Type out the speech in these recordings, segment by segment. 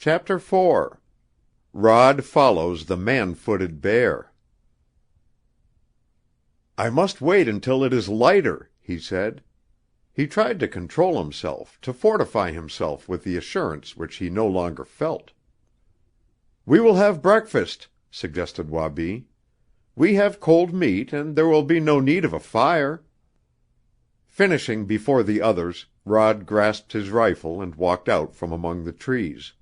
Chapter 4 Rod Follows the Man-Footed Bear "I must wait until it is lighter," he said. He tried to control himself, to fortify himself with the assurance which he no longer felt. "We will have breakfast," suggested Wabi. "We have cold meat, and there will be no need of a fire." Finishing before the others, Rod grasped his rifle and walked out from among the trees.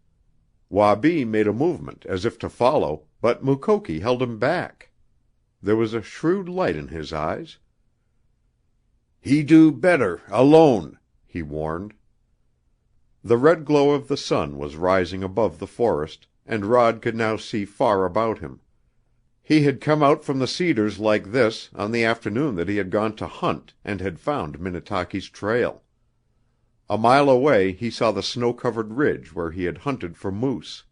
Wabi made a movement as if to follow, but Mukoki held him back. There was a shrewd light in his eyes. "He do better alone," he warned. The red glow of the sun was rising above the forest, and Rod could now see far about him. He had come out from the cedars like this on the afternoon that he had gone to hunt and had found Minnetaki's trail. A mile away he saw the snow-covered ridge where he had hunted for moose.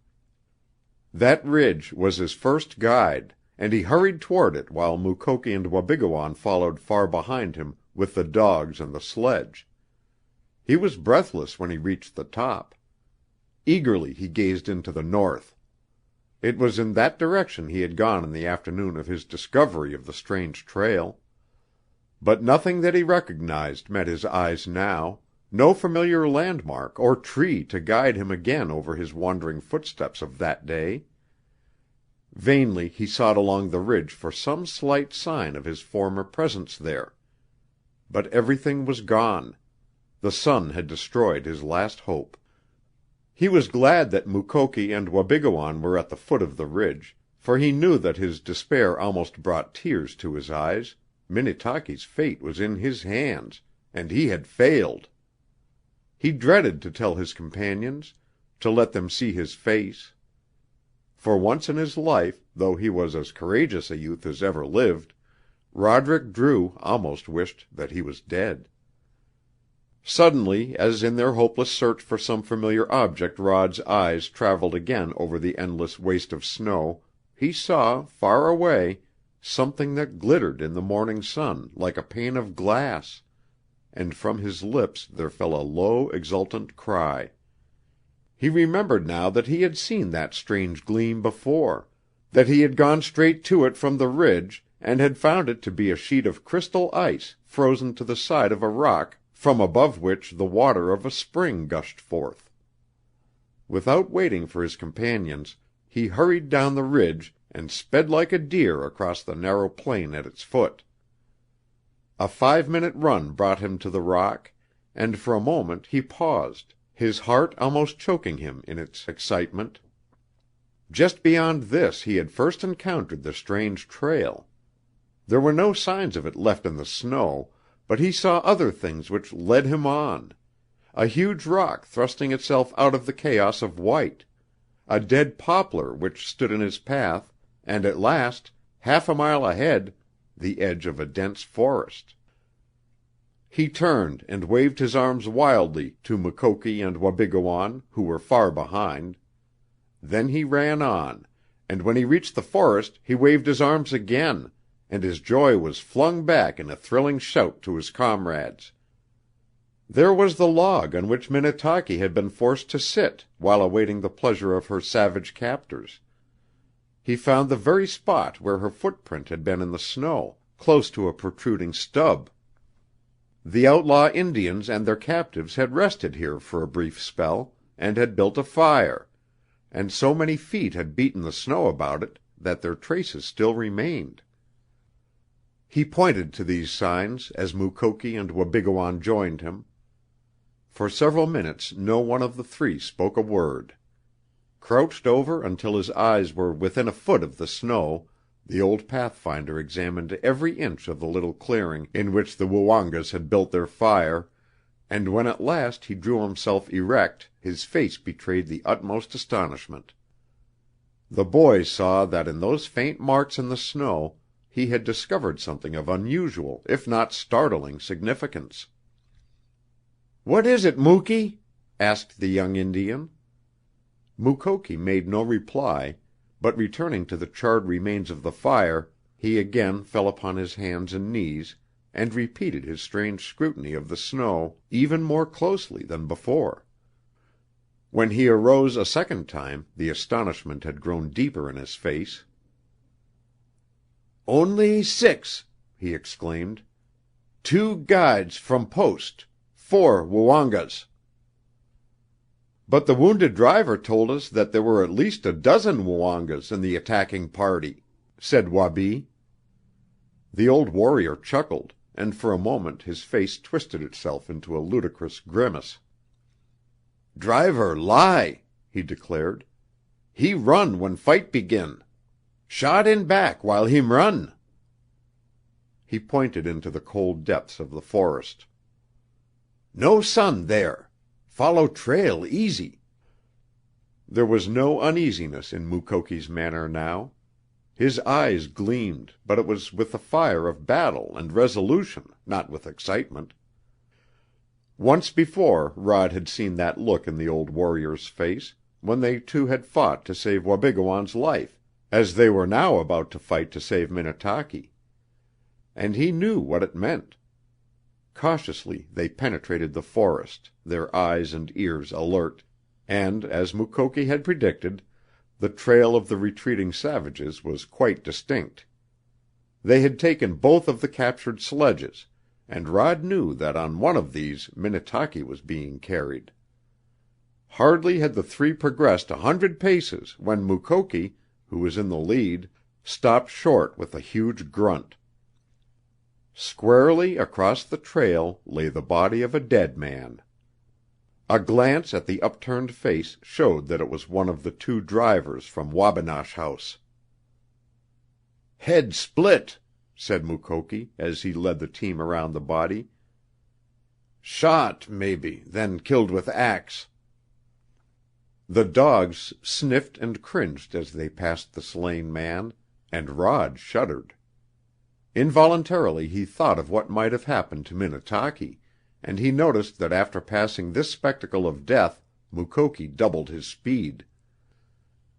That ridge was his first guide, and he hurried toward it while Mukoki and Wabigoon followed far behind him with the dogs and the sledge. He was breathless when he reached the top. Eagerly he gazed into the north. It was in that direction he had gone on the afternoon of his discovery of the strange trail. But nothing that he recognized met his eyes now, no familiar landmark or tree to guide him again over his wandering footsteps of that day. Vainly he sought along the ridge for some slight sign of his former presence there. But everything was gone. The sun had destroyed his last hope. He was glad that Mukoki and Wabigoon were at the foot of the ridge, for he knew that his despair almost brought tears to his eyes. Minnetaki's fate was in his hands, and he had failed. He dreaded to tell his companions, to let them see his face. For once in his life, though he was as courageous a youth as ever lived, Roderick Drew almost wished that he was dead. Suddenly, as in their hopeless search for some familiar object Rod's eyes traveled again over the endless waste of snow, he saw, far away, something that glittered in the morning sun like a pane of glass, and from his lips there fell a low, exultant cry. He remembered now that he had seen that strange gleam before, that he had gone straight to it from the ridge and had found it to be a sheet of crystal ice frozen to the side of a rock from above which the water of a spring gushed forth. Without waiting for his companions, he hurried down the ridge and sped like a deer across the narrow plain at its foot. A 5-minute run brought him to the rock, and for a moment he paused, his heart almost choking him in its excitement. Just beyond this he had first encountered the strange trail. There were no signs of it left in the snow, but he saw other things which led him on: a huge rock thrusting itself out of the chaos of white, a dead poplar which stood in his path, and at last, half a mile ahead, the edge of a dense forest. He turned and waved his arms wildly to Mukoki and Wabigoon, who were far behind. Then he ran on, and when he reached the forest he waved his arms again, and his joy was flung back in a thrilling shout to his comrades. There was the log on which Minnetaki had been forced to sit while awaiting the pleasure of her savage captors. He found the very spot where her footprint had been in the snow, close to a protruding stub. The outlaw Indians and their captives had rested here for a brief spell, and had built a fire, and so many feet had beaten the snow about it that their traces still remained. He pointed to these signs as Mukoki and Wabigoon joined him. For several minutes no one of the three spoke a word. Crouched over until his eyes were within a foot of the snow, the old pathfinder examined every inch of the little clearing in which the Woongas had built their fire, and when at last he drew himself erect his face betrayed the utmost astonishment. The boys saw that in those faint marks in the snow he had discovered something of unusual, if not startling, significance. "What is it, Muky?" asked the young Indian. Mukoki made no reply, but returning to the charred remains of the fire, he again fell upon his hands and knees and repeated his strange scrutiny of the snow even more closely than before. When he arose a second time, the astonishment had grown deeper in his face. "Only 6!" he exclaimed. "2 guides from Post, 4 Woongas." "But the wounded driver told us that there were at least a dozen Woongas in the attacking party," said Wabi. The old warrior chuckled, and for a moment his face twisted itself into a ludicrous grimace. "Driver lie," he declared. "He run when fight begin. Shot in back while him run." He pointed into the cold depths of the forest. "No sun there. Follow trail easy." There was no uneasiness in Mukoki's manner now. His eyes gleamed, but it was with the fire of battle and resolution, not with excitement. Once before Rod had seen that look in the old warrior's face, when they two had fought to save Wabigoon's life, as they were now about to fight to save Minnetaki. And he knew what it meant. Cautiously they penetrated the forest, their eyes and ears alert, and, as Mukoki had predicted, the trail of the retreating savages was quite distinct. They had taken both of the captured sledges, and Rod knew that on one of these Minnetaki was being carried. Hardly had the three progressed 100 paces when Mukoki, who was in the lead, stopped short with a huge grunt. Squarely across the trail lay the body of a dead man. A glance at the upturned face showed that it was one of the 2 drivers from Wabinosh House. "Head split," said Mukoki, as he led the team around the body. "Shot, maybe, then killed with axe." The dogs sniffed and cringed as they passed the slain man, and Rod shuddered. Involuntarily he thought of what might have happened to Minnetaki, and he noticed that after passing this spectacle of death Mukoki doubled his speed.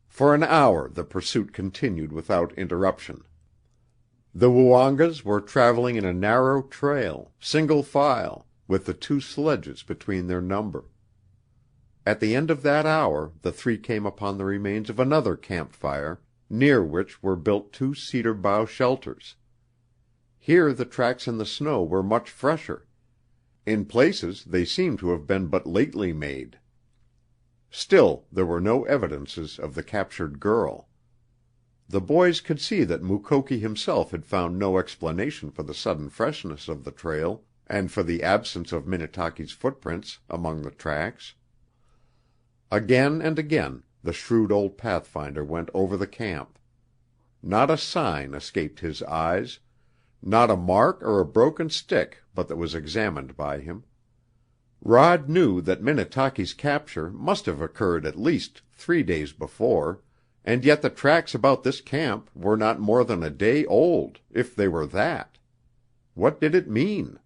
For an hour the pursuit continued without interruption. The Woongas were traveling in a narrow trail, single file, with the 2 sledges between their number. At the end of that hour the 3 came upon the remains of another campfire, near which were built 2 cedar bough shelters. Here the tracks in the snow were much fresher. In places they seemed to have been but lately made. Still there were no evidences of the captured girl. The boys could see that Mukoki himself had found no explanation for the sudden freshness of the trail and for the absence of Minnetaki's footprints among the tracks. Again and again the shrewd old pathfinder went over the camp. Not a sign escaped his eyes, not a mark or a broken stick but that was examined by him. Rod knew that Minnetaki's capture must have occurred at least 3 days before, and yet the tracks about this camp were not more than a day old, if they were that. What did it mean?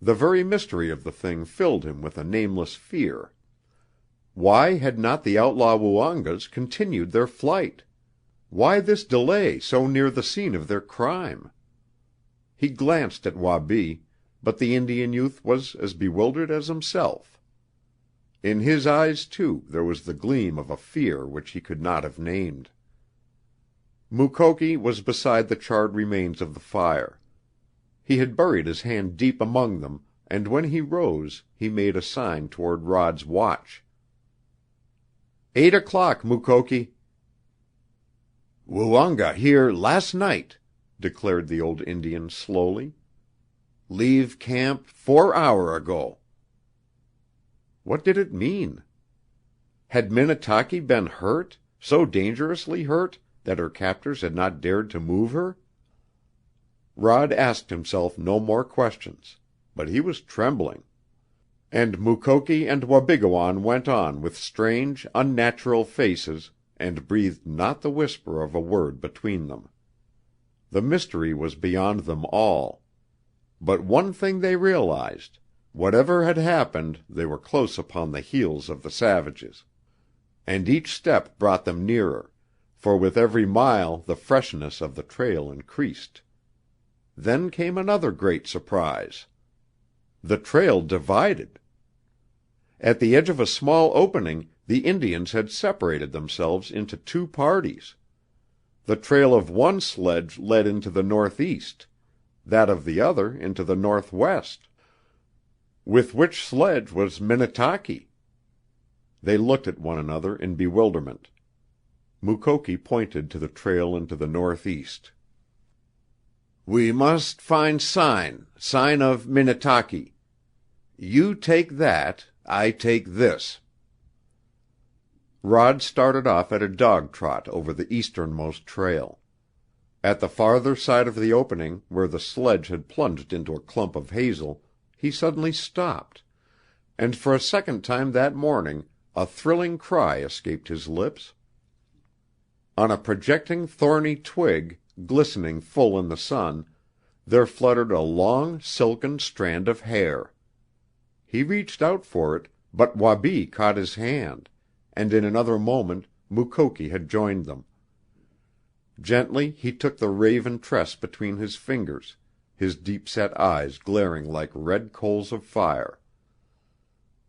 The very mystery of the thing filled him with a nameless fear. Why had not the outlaw Woongas continued their flight? Why this delay so near the scene of their crime? He glanced at Wabi, but the Indian youth was as bewildered as himself. In his eyes, too, there was the gleam of a fear which he could not have named. Mukoki was beside the charred remains of the fire. He had buried his hand deep among them, and when he rose he made a sign toward Rod's watch. 8 o'clock, Mukoki." "Woonga here last night," declared the old Indian slowly. "Leave camp 4 hour ago." What did it mean? Had Minnetaki been hurt, so dangerously hurt that her captors had not dared to move her? Rod asked himself no more questions, but he was trembling. And Mukoki and Wabigoon went on with strange, unnatural faces, and breathed not the whisper of a word between them. The mystery was beyond them all. But one thing they realized: whatever had happened, they were close upon the heels of the savages. And each step brought them nearer, for with every mile the freshness of the trail increased. Then came another great surprise. The trail divided. At the edge of a small opening the Indians had separated themselves into two parties. The trail of one sledge led into the northeast, that of the other into the northwest. With which sledge was Minnetaki? They looked at one another in bewilderment. Mukoki pointed to the trail into the northeast. "We must find sign of Minnetaki. You take that, I take this." Rod started off at a dog trot over the easternmost trail. At the farther side of the opening, where the sledge had plunged into a clump of hazel, he suddenly stopped, and for a second time that morning a thrilling cry escaped his lips. On a projecting thorny twig, glistening full in the sun, there fluttered a long silken strand of hair. He reached out for it, but Wabi caught his hand, and in another moment Mukoki had joined them. Gently he took the raven tress between his fingers, his deep-set eyes glaring like red coals of fire.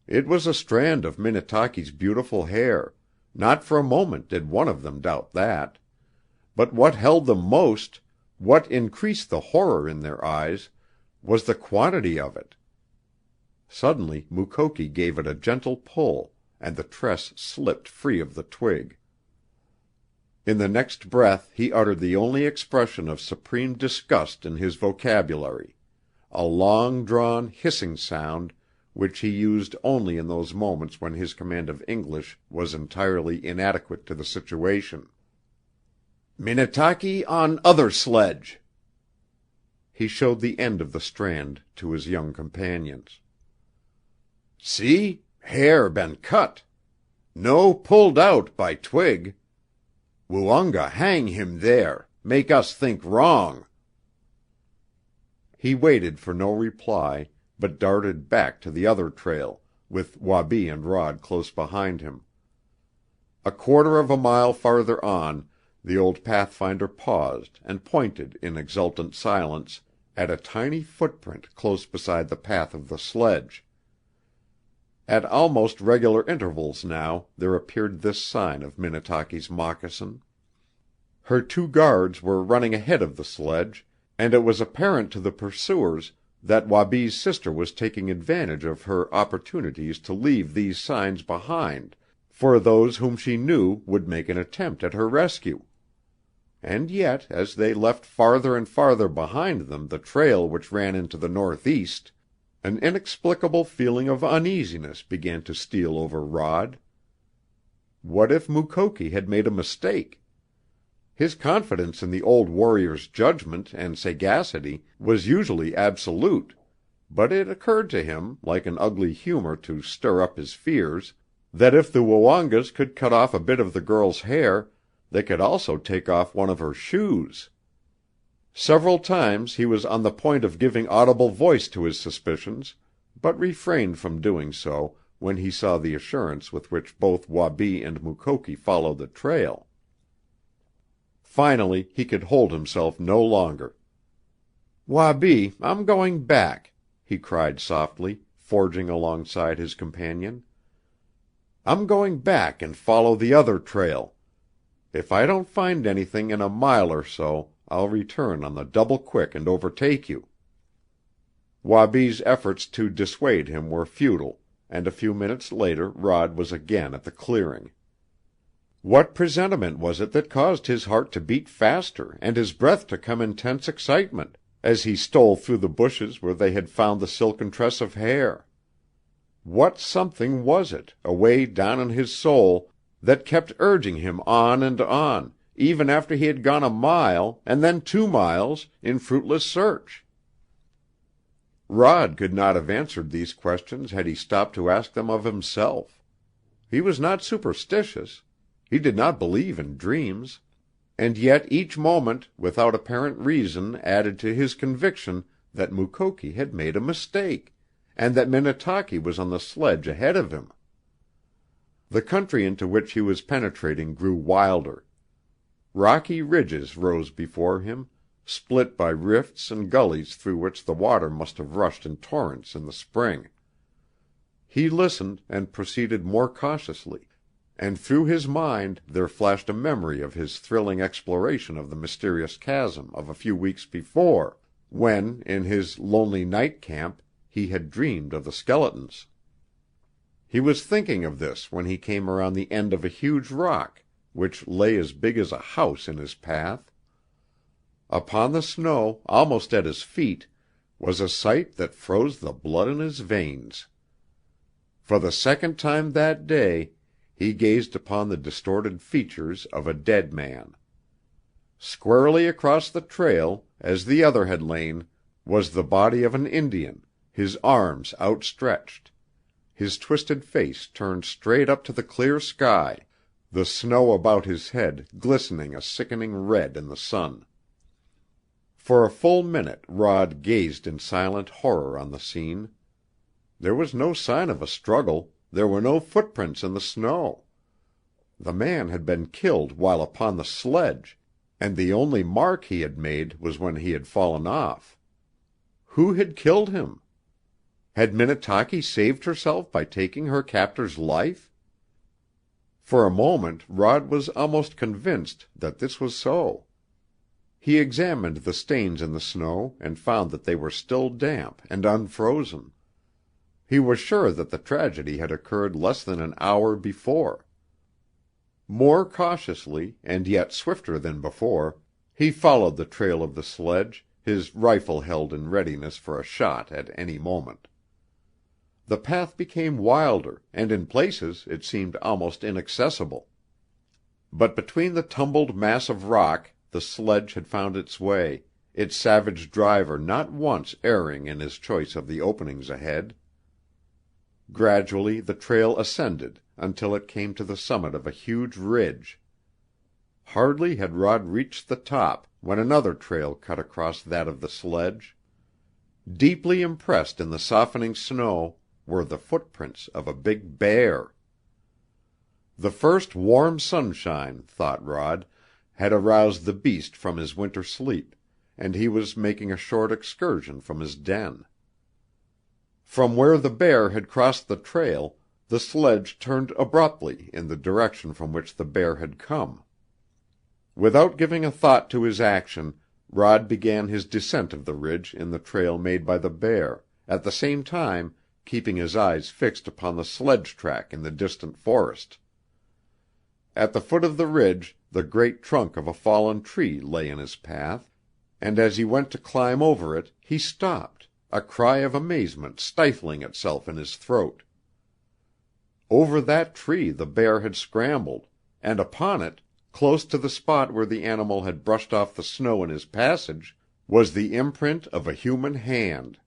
It was a strand of Minnetaki's beautiful hair, not for a moment did one of them doubt that. But what held them most, what increased the horror in their eyes, was the quantity of it. Suddenly Mukoki gave it a gentle pull, and the tress slipped free of the twig. In the next breath he uttered the only expression of supreme disgust in his vocabulary, a long-drawn hissing sound which he used only in those moments when his command of English was entirely inadequate to the situation. "Minnetaki on other sledge!" He showed the end of the strand to his young companions. "See? Hair been cut. No pulled out by twig. Woonga hang him there, make us think wrong." He waited for no reply, but darted back to the other trail, with Wabi and Rod close behind him. A quarter of a mile farther on, the old pathfinder paused and pointed in exultant silence at a tiny footprint close beside the path of the sledge. At almost regular intervals now there appeared this sign of Minnetaki's moccasin. Her two guards were running ahead of the sledge, and it was apparent to the pursuers that Wabi's sister was taking advantage of her opportunities to leave these signs behind for those whom she knew would make an attempt at her rescue. And yet, as they left farther and farther behind them the trail which ran into the northeast, an inexplicable feeling of uneasiness began to steal over Rod. What if Mukoki had made a mistake? His confidence in the old warrior's judgment and sagacity was usually absolute, but it occurred to him, like an ugly humor to stir up his fears, that if the Woongas could cut off a bit of the girl's hair, they could also take off one of her shoes. Several times he was on the point of giving audible voice to his suspicions, but refrained from doing so when he saw the assurance with which both Wabi and Mukoki followed the trail. Finally he could hold himself no longer. "Wabi, I'm going back," he cried softly, forging alongside his companion. "I'm going back and follow the other trail. If I don't find anything in a mile or so, I'll return on the double quick and overtake you." Wabi's efforts to dissuade him were futile, and a few minutes later Rod was again at the clearing. What presentiment was it that caused his heart to beat faster and his breath to come in tense excitement, as he stole through the bushes where they had found the silken tress of hair? What something was it, away down in his soul, that kept urging him on and on, even after he had gone a mile, and then 2 miles, in fruitless search? Rod could not have answered these questions had he stopped to ask them of himself. He was not superstitious. He did not believe in dreams. And yet each moment, without apparent reason, added to his conviction that Mukoki had made a mistake, and that Minnetaki was on the sledge ahead of him. The country into which he was penetrating grew wilder. Rocky ridges rose before him, split by rifts and gullies through which the water must have rushed in torrents in the spring. He listened and proceeded more cautiously, and through his mind there flashed a memory of his thrilling exploration of the mysterious chasm of a few weeks before, when, in his lonely night camp, he had dreamed of the skeletons. He was thinking of this when he came around the end of a huge rock which lay as big as a house in his path. Upon the snow, almost at his feet, was a sight that froze the blood in his veins. For the second time that day he gazed upon the distorted features of a dead man. Squarely across the trail, as the other had lain, was the body of an Indian, his arms outstretched, his twisted face turned straight up to the clear sky, the snow about his head glistening a sickening red in the sun. For a full minute Rod gazed in silent horror on the scene. There was no sign of a struggle, there were no footprints in the snow. The man had been killed while upon the sledge, and the only mark he had made was when he had fallen off. Who had killed him? Had Minnetaki saved herself by taking her captor's life? For a moment Rod was almost convinced that this was so. He examined the stains in the snow and found that they were still damp and unfrozen. He was sure that the tragedy had occurred less than an hour before. More cautiously, and yet swifter than before, he followed the trail of the sledge, his rifle held in readiness for a shot at any moment. The path became wilder, and in places it seemed almost inaccessible. But between the tumbled mass of rock the sledge had found its way, its savage driver not once erring in his choice of the openings ahead. Gradually the trail ascended until it came to the summit of a huge ridge. Hardly had Rod reached the top when another trail cut across that of the sledge. Deeply impressed in the softening snow were the footprints of a big bear. The first warm sunshine, thought Rod, had aroused the beast from his winter sleep, and he was making a short excursion from his den. From where the bear had crossed the trail, the sledge turned abruptly in the direction from which the bear had come. Without giving a thought to his action, Rod began his descent of the ridge in the trail made by the bear, at the same time keeping his eyes fixed upon the sledge track in the distant forest. At the foot of the ridge the great trunk of a fallen tree lay in his path, and as he went to climb over it he stopped, a cry of amazement stifling itself in his throat. Over that tree the bear had scrambled, and upon it, close to the spot where the animal had brushed off the snow in his passage, was the imprint of a human hand.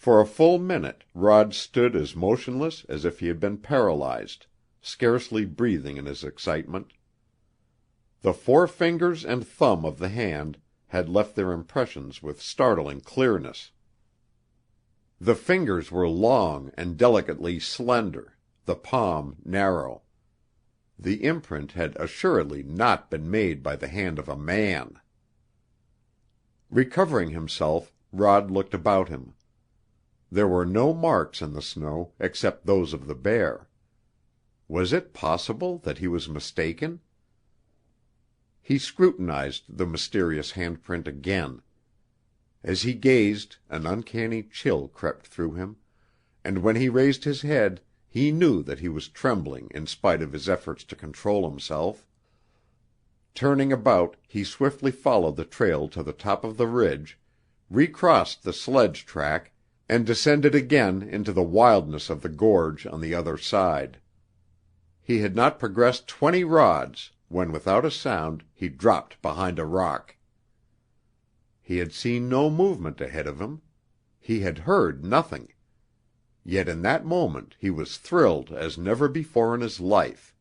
For a full minute Rod stood as motionless as if he had been paralyzed, scarcely breathing in his excitement. The forefingers and thumb of the hand had left their impressions with startling clearness. The fingers were long and delicately slender, the palm narrow. The imprint had assuredly not been made by the hand of a man. Recovering himself, Rod looked about him. There were no marks in the snow except those of the bear. Was it possible that he was mistaken? He scrutinized the mysterious handprint again. As he gazed, an uncanny chill crept through him, and when he raised his head he knew that he was trembling in spite of his efforts to control himself. Turning about, he swiftly followed the trail to the top of the ridge, recrossed the sledge track, and descended again into the wildness of the gorge on the other side. He had not progressed 20 rods when without a sound he dropped behind a rock. He had seen no movement ahead of him. He had heard nothing. Yet in that moment he was thrilled as never before in his life.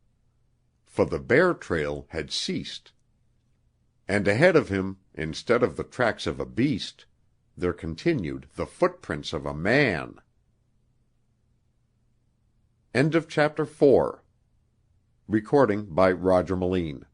For the bear trail had ceased. And ahead of him, instead of the tracks of a beast, there continued the footprints of a man. End of chapter 4. Recording by Roger Moline.